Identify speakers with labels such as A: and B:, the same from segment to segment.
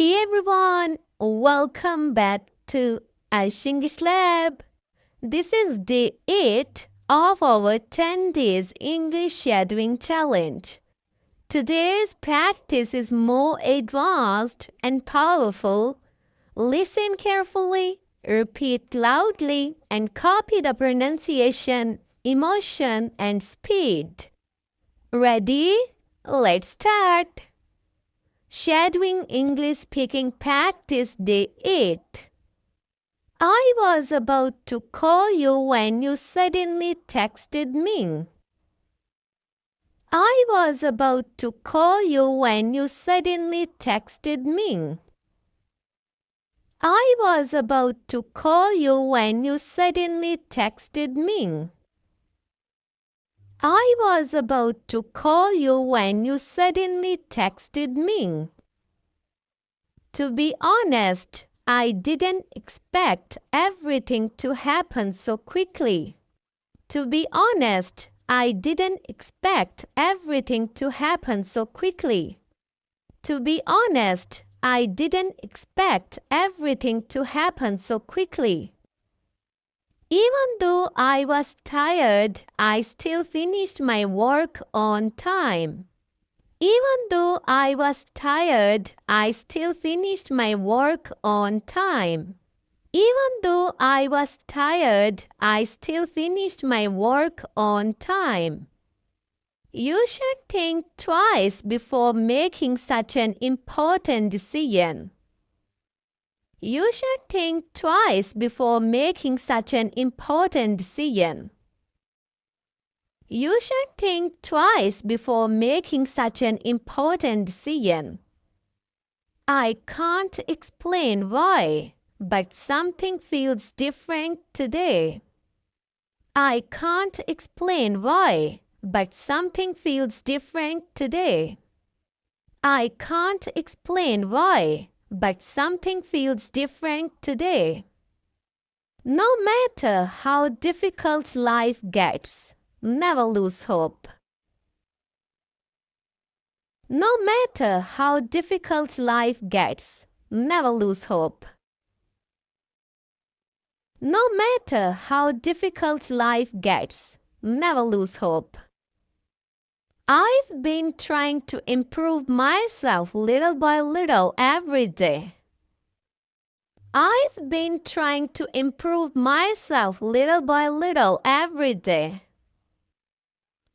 A: Hey everyone, welcome back to Ash English Lab. This is day 8 of our 10 days English shadowing challenge. Today's practice is more advanced and powerful. Listen carefully, repeat loudly, and copy the pronunciation, emotion, and speed. Ready? Let's start. Shadowing English Speaking Practice Day 8. I was about to call you when you suddenly texted me. I was about to call you when you suddenly texted me. I was about to call you when you suddenly texted me. I was about to call you when you suddenly texted me. To be honest, I didn't expect everything to happen so quickly. To be honest, I didn't expect everything to happen so quickly. To be honest, I didn't expect everything to happen so quickly. Even though I was tired, I still finished my work on time. Even though I was tired, I still finished my work on time. Even though I was tired, I still finished my work on time. You should think twice before making such an important decision. You should think twice before making such an important decision. You should think twice before making such an important decision. I can't explain why, but something feels different today. I can't explain why, but something feels different today. I can't explain why, but something feels different today. No matter how difficult life gets, never lose hope. No matter how difficult life gets, never lose hope. No matter how difficult life gets, never lose hope. I've been trying to improve myself little by little every day. I've been trying to improve myself little by little every day.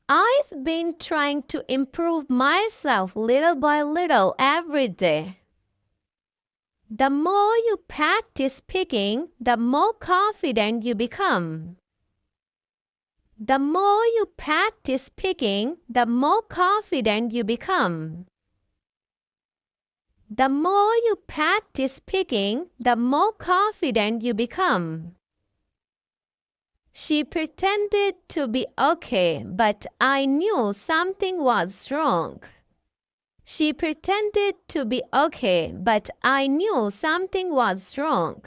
A: I've been trying to improve myself little by little every day. The more you practice speaking, the more confident you become. The more you practice speaking, the more confident you become. The more you practice speaking, the more confident you become. She pretended to be okay, but I knew something was wrong. She pretended to be okay, but I knew something was wrong.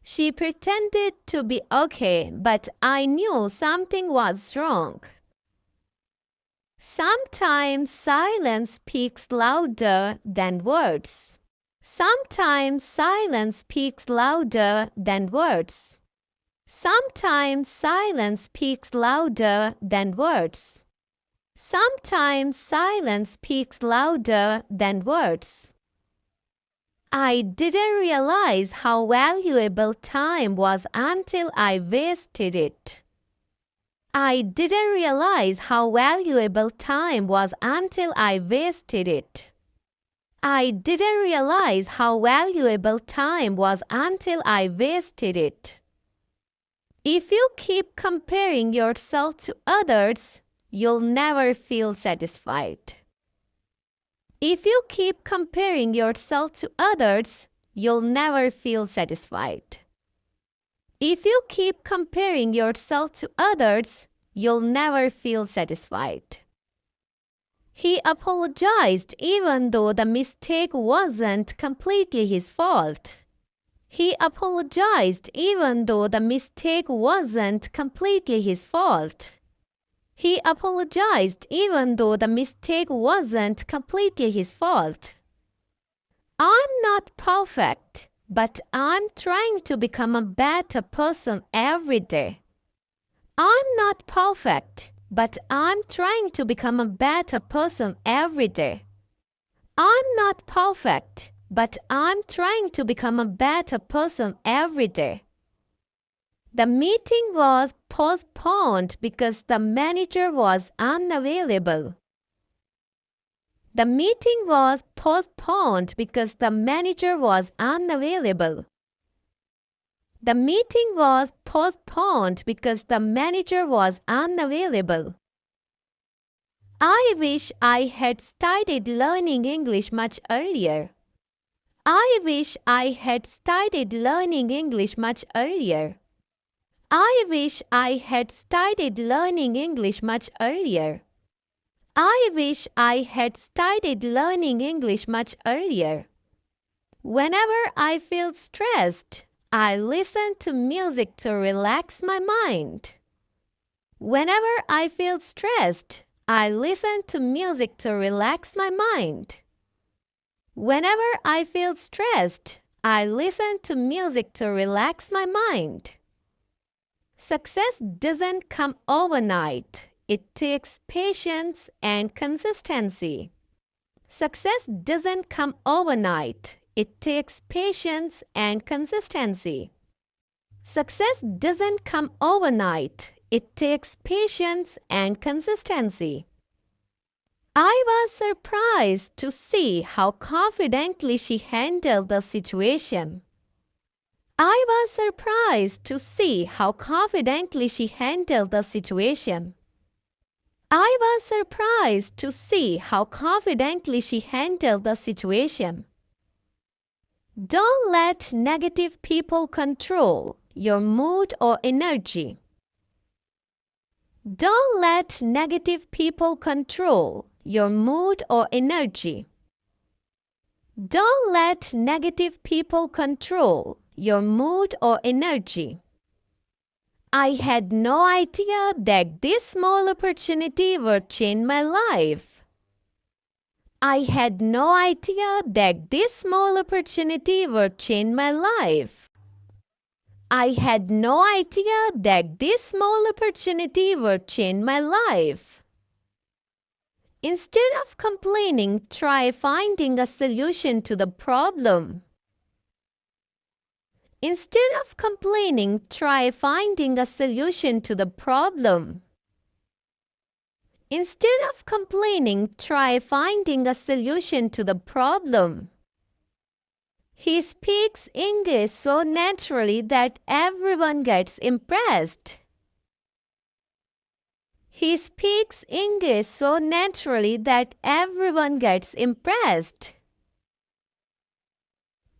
A: She pretended to be okay, but I knew something was wrong. Sometimes silence speaks louder than words. Sometimes silence speaks louder than words. Sometimes silence speaks louder than words. Sometimes silence speaks louder than words. I didn't realize how valuable time was until I wasted it. I didn't realize how valuable time was until I wasted it. I didn't realize how valuable time was until I wasted it. If you keep comparing yourself to others, you'll never feel satisfied. If you keep comparing yourself to others, you'll never feel satisfied. If you keep comparing yourself to others, you'll never feel satisfied. He apologized even though the mistake wasn't completely his fault. He apologized even though the mistake wasn't completely his fault. He apologized even though the mistake wasn't completely his fault. I'm not perfect, but I'm trying to become a better person every day. I'm not perfect, but I'm trying to become a better person every day. I'm not perfect, but I'm trying to become a better person every day. The meeting was postponed because the manager was unavailable. The meeting was postponed because the manager was unavailable. The meeting was postponed because the manager was unavailable. I wish I had started learning English much earlier. I wish I had started learning English much earlier. I wish I had started learning English much earlier. I wish I had started learning English much earlier. Whenever I feel stressed, I listen to music to relax my mind. Whenever I feel stressed, I listen to music to relax my mind. Whenever I feel stressed, I listen to music to relax my mind. Success doesn't come overnight. It takes patience and consistency. Success doesn't come overnight. It takes patience and consistency. Success doesn't come overnight. It takes patience and consistency. I was surprised to see how confidently she handled the situation. I was surprised to see how confidently she handled the situation. I was surprised to see how confidently she handled the situation. Don't let negative people control your mood or energy. Don't let negative people control your mood or energy. Don't let negative people control your mood or energy. I had no idea that this small opportunity would change my life. I had no idea that this small opportunity would change my life. I had no idea that this small opportunity would change my life. Instead of complaining, try finding a solution to the problem. Instead of complaining, try finding a solution to the problem. Instead of complaining, try finding a solution to the problem. He speaks English so naturally that everyone gets impressed. He speaks English so naturally that everyone gets impressed.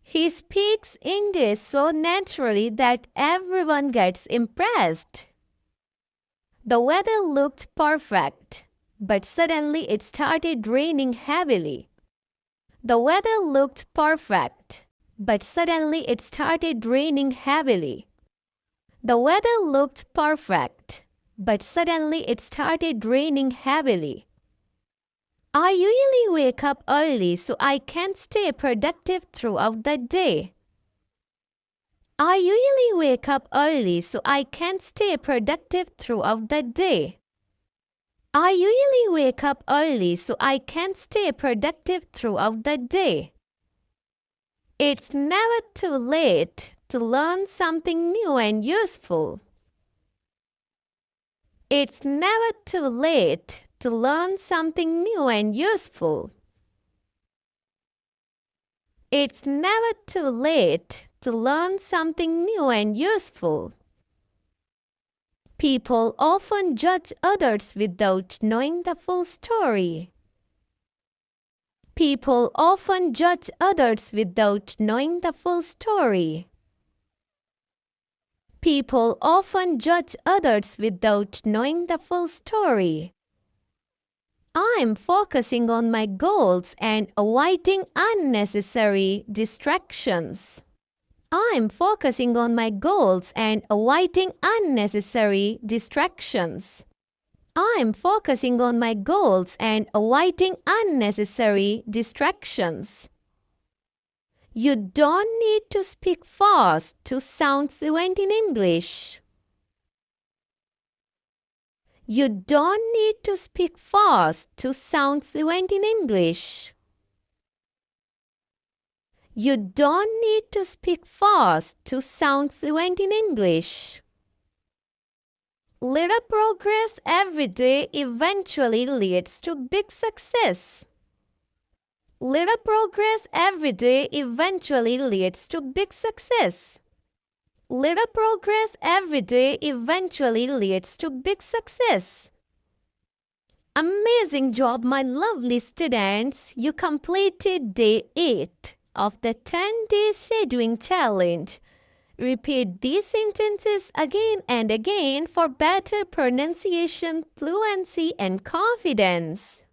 A: He speaks English so naturally that everyone gets impressed. The weather looked perfect, but suddenly it started raining heavily. The weather looked perfect, but suddenly it started raining heavily. The weather looked perfect, but suddenly it started raining heavily. I usually wake up early so I can stay productive throughout the day. I usually wake up early so I can stay productive throughout the day. I usually wake up early so I can stay productive throughout the day. It's never too late to learn something new and useful. It's never too late to learn something new and useful. It's never too late to learn something new and useful. People often judge others without knowing the full story. People often judge others without knowing the full story. People often judge others without knowing the full story. I'm focusing on my goals and avoiding unnecessary distractions. I'm focusing on my goals and avoiding unnecessary distractions. I'm focusing on my goals and avoiding unnecessary distractions. You don't need to speak fast to sound fluent in English. You don't need to speak fast to sound fluent in English. You don't need to speak fast to sound fluent in English. Little progress every day eventually leads to big success. Little progress every day eventually leads to big success. Little progress every day eventually leads to big success. Amazing job, my lovely students. You completed day 8 of the 10-day shadowing challenge. Repeat these sentences again and again for better pronunciation, fluency, and confidence.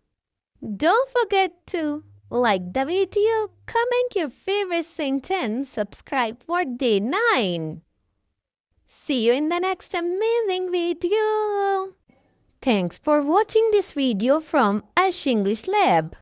A: Don't forget to like the video, comment your favorite sentence, subscribe for day 9. See you in the next amazing video. Thanks for watching this video from Ash English Lab.